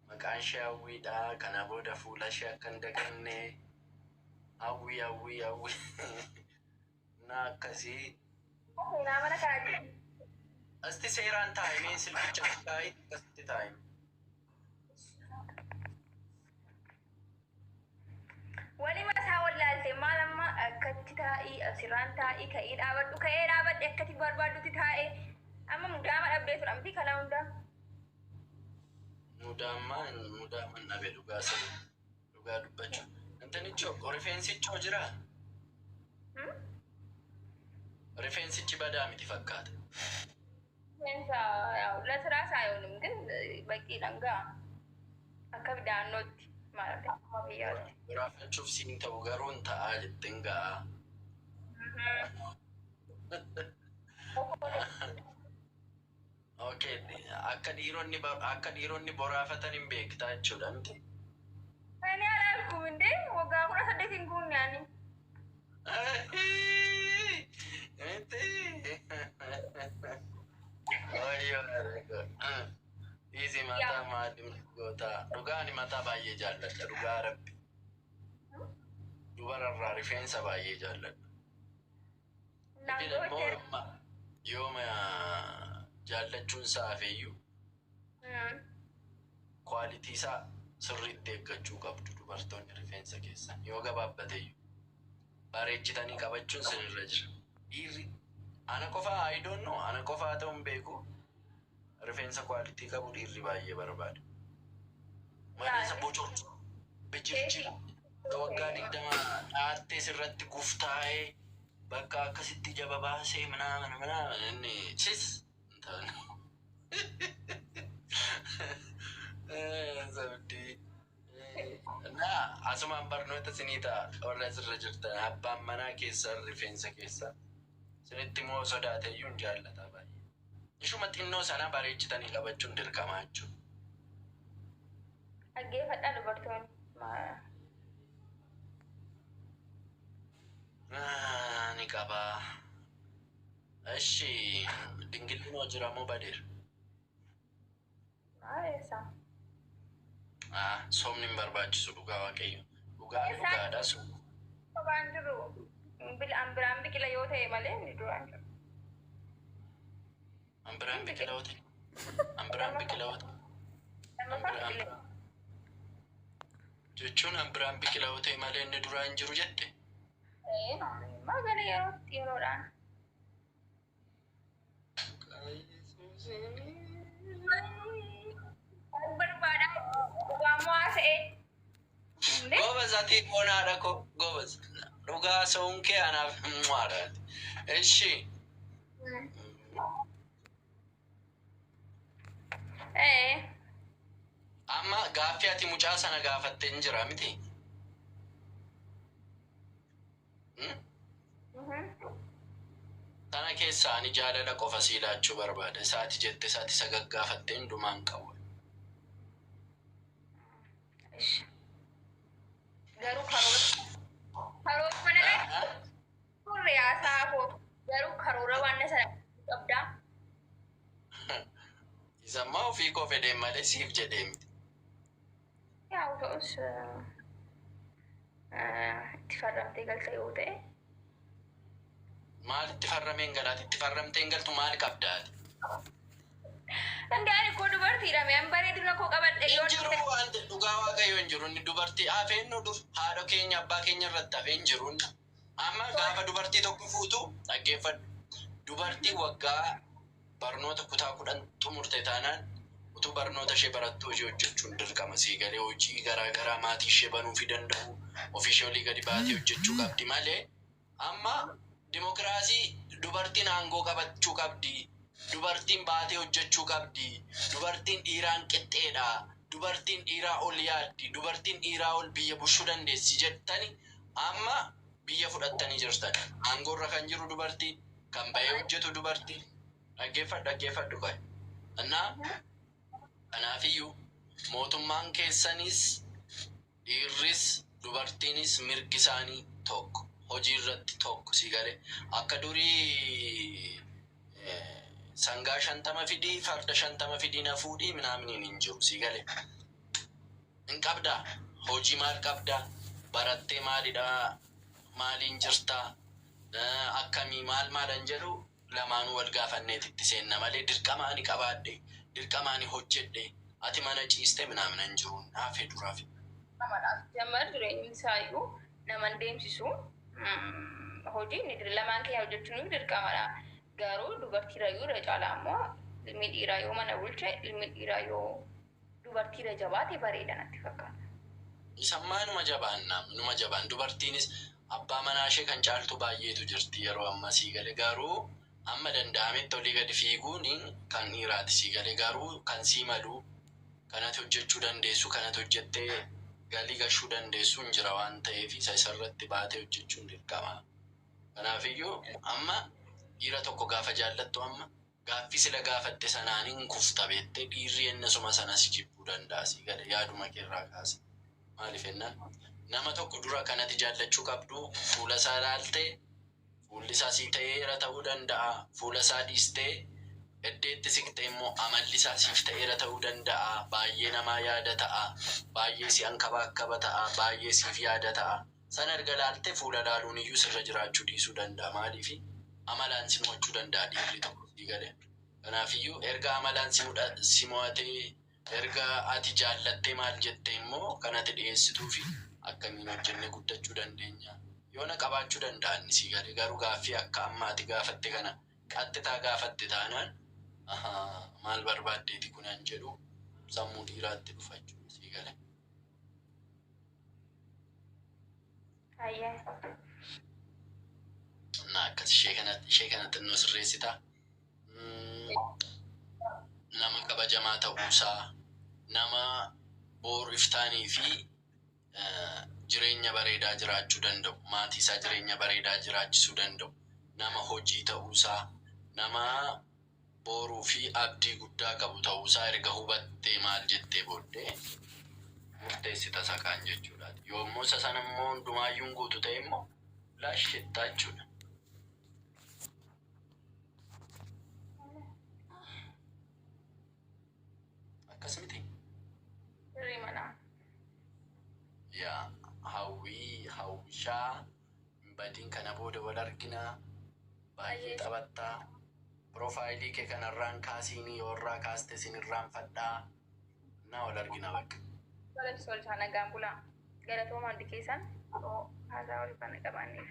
Maqaan ishee Hawwiidha. Kana booda fuula ishee akka hin daganne hawwii na akkasii. Asti seeraan taa'imee silbicha taa'ee akkasitti taa'ime. Wali mataa wallaalte maal amma akkatti taa'ii asirraan taa'ii ka'ee dhaabadhu akkatti barbaadutti taa'ee amma mudaama dhabdee tura miti kana hundaa. Mudaaman dhabe dhugaa dubbachuu. Intanichoo rifeensichoo jiraa? Rifeensichi badaa miti fakkaata. Lasiraa saayoonim ግን በቂ ደንጋ akka bidaannootti maalati akkuma biyyaatti. Raafachuuf siin ta'u garuun ta'aa jettiin ga'a. Okay, akka dhiironni boraafatan hin beektaa jechuudha miti. Ani alaalkum indee waggaa 18 kun yaani. Easy mataa maatiin goota. Dhugaan mataa baay'ee jaalladha. Dhugaa rabbi. Dubararraa rifeensa baay'ee jaalladha. Yooma jaallachuun saafeeyyuu kwaalitii isaa sirriitti eeggachuu qabdu dubartoonni rifeensa keessan yoo gabaabbateeyyuu bareechitanii qabachuun sirriirra jira. Dhiirri ana qofaa ayidoonno ana qofaa ta'uun beeku rifeensa kwaalitii qabu dhiirri baay'ee barbaada. Maleessa bocortu bijirjira waggaa 20 dhaattee sirratti guftaa'ee bakka akkasitti jaba baasee mana inni sis sabdi na asumaan barnoota sinita warra sirra jirtan abbaan manaa keessa rifeensa keessa sinitti moo sodaateyyuu hin jaallata baay'ee. Ishuma xinnoo sana bareechitanii qabachuun dirqamaa jechuudha. Dhaggeeffadhaa dubartoonni. Ni qaba. Eshi dingilli moo jira moo badeera? Maalesa? Somni hin barbaachisu dhugaa waaqayyo. Dhugaadha sun. Waan jiru ambiraan biqila yoo ta'e malee ni duraan jiru. Ambiraan biqila yoo ta'e? Ambiraan biqila yoo ta'e? Jechuun ambiraan biqila yoo ta'e malee inni duraan jiru jette? Magana yeroodhaan. Barbaadaa dhugaammoo haasa'e. Gobas ati qonaadha ko gobas dhugaa sa'uun kee anaaf maadhaati. Eshi. Amma gaaffii ati mucaa sana gaafattee hin jira miti? Sana keessa ani jaalala qofa siilaachuu barbaada. Isaati jette isaati isa gaggaafattee hundumaan qabu. Garuu karoora mana turre haasaa koo garuu karoora waan sana qabdaa. Isammaa ofii koo fedheen malee siif jedhee miti. Yaa ta'us itti farramtee galta yoo ta'e. Maal itti farrameen galaati? Itti farramteen galtu maal qabdaati? Danda'ani koo dubartiidha mi'aan bareedina koo qabadhe yoo Injiru wanti dhugaa waaqayyo injiru inni dubartii hafeen nu dur haadha keenya abbaa keenya irratti hafeen jiru. Amma gaafa dubartii tokko fuutu dhaggeeffadhu. Dubartii waggaa barnoota kutaa 10 xumurte taanaan utuu barnoota ishee barattu hojii hojjechuun dirqama sii galee hojii garaa maatii ishee banuufi danda'u ofishee olii gadi baatee hojjechuu qabdi malee amma dimokiraasii dubartiin aangoo qabachuu qabdi. Dubartiin baatee hojjechuu qabdi. Dubartiin dhiiraan qixxeedha. Dubartiin dhiiraa ol yaaddi. Dubartiin dhiiraa ol biyya bulchuu dandeessi jettani amma biyya fudhattanii jirtan. Aangoorra kan jiru dubartii, kan bahee hojjetu dubartii. Dhaggeeffadhu qabu. Kanaafiyyuu mootummaan keessanis dhiirris dubartiinis mirgi isaanii tokko. Hojii irratti tokko si galee akka durii sangaa 50 fidii farda 50 fidii na fuudhii ምናምን hin jiru si galee hin qabdaa hojii maal qabdaa barattee maalidha maaliin jirtaa akkamii maalan jedhu lamaanuu wal gaafanneetitti seenna malee dirqamaani qabaadhe dirqamaani hojjedhe ati mana ciiste ምናምን hin jiru naafee duraaf namadhaaf jamar jireenyi isaayyuu naman deemsisu hojii ni lamaan kee hojjechuun dirqamadha. Garuu dubartiirrayyuu irra caalaa ammoo ilmi dhiiraa yoo mana bulche ilmi dhiiraa yoo dubartiirra jabaate bareeda natti fakkaata. Isammaa numa jabaan dubartiinis abbaa manaa ishee kan caaltu baay'eetu jirti yeroo amma sii galee garuu amma danda'ametti olii gadi fiiguun kan dhiiraati sii galee garuu kan sii malu kanatti hojjechuu dandeessu kanatti hojjettee galii gashuu dandeessu hin jira waan ta'eef isa isarratti baatee hojjechuun dirqama. Kanaafiyyuu amma dhiira tokko gaafa jaallattu amma gaaffii sila gaafatte sanaaniin kufta beettee dhiirri ennasuma sanas jibbuu danda'a sii galee yaaduma keerraa kaase. Maaliif ennaan nama tokko dura kanatti jaallachuu qabdu fuula isaa ilaaltee fuulli isaa sii ta'eera ta'uu danda'a fuula isaa dhiistee eddeetti siqxe immoo amalli isaa siif ta'eera ta'uu danda'a baay'ee namaa yaada ta'a baay'ee si ankaba ta'a baay'ee siif yaada ta'a sana erga ilaaltee fuula ilaaluun iyyuu sirra jiraachuu dhiisuu danda'a maaliif amalaan si mo'achuu danda'a dhiirri tokko sii galee. Kanaafiyyuu erga amalaan si mo'atee erga ati jaallattee maal jettee immoo kanatti dhiyeessituu fi akkamiin hojjennee guddachuu dandeenya. Yoona qabaachuu danda'an sii galee garuu gaaffii akka ammaati gaafatte kana qaxxitaa gaafatte taanaan maal barbaaddeeti kunan jedhu sammuu dhiiraatti dhufachuu sii galee. Akkas ishee kanatti nu sirreessita. Nama kabajamaa ta'uusaa nama boru iftaanii fi jireenya bareedaa jiraachuu danda'u maatii isaa jireenya bareedaa jiraachisuu danda'u nama hojii ta'uusaa nama boruu fi abdii guddaa qabu ta'uusaa erga hubattee maal jettee booddee murteessita sakaan jechuudha. Yoommoo isa sana immoo hundumaayyuun guutu ta'e immoo laashittaa jechuudha. Akkasumiti. Yaa hawwishaa badiin kana booda wal arginaa baay'ee taphattaa profaayilii kee kanarraan kaasiinii yoorraa kaaste sinirraan fadhaa naa wal argina bakka. Nagaan bulaa galatoomaa hundi keessan haasaa wal faana qabaanneef.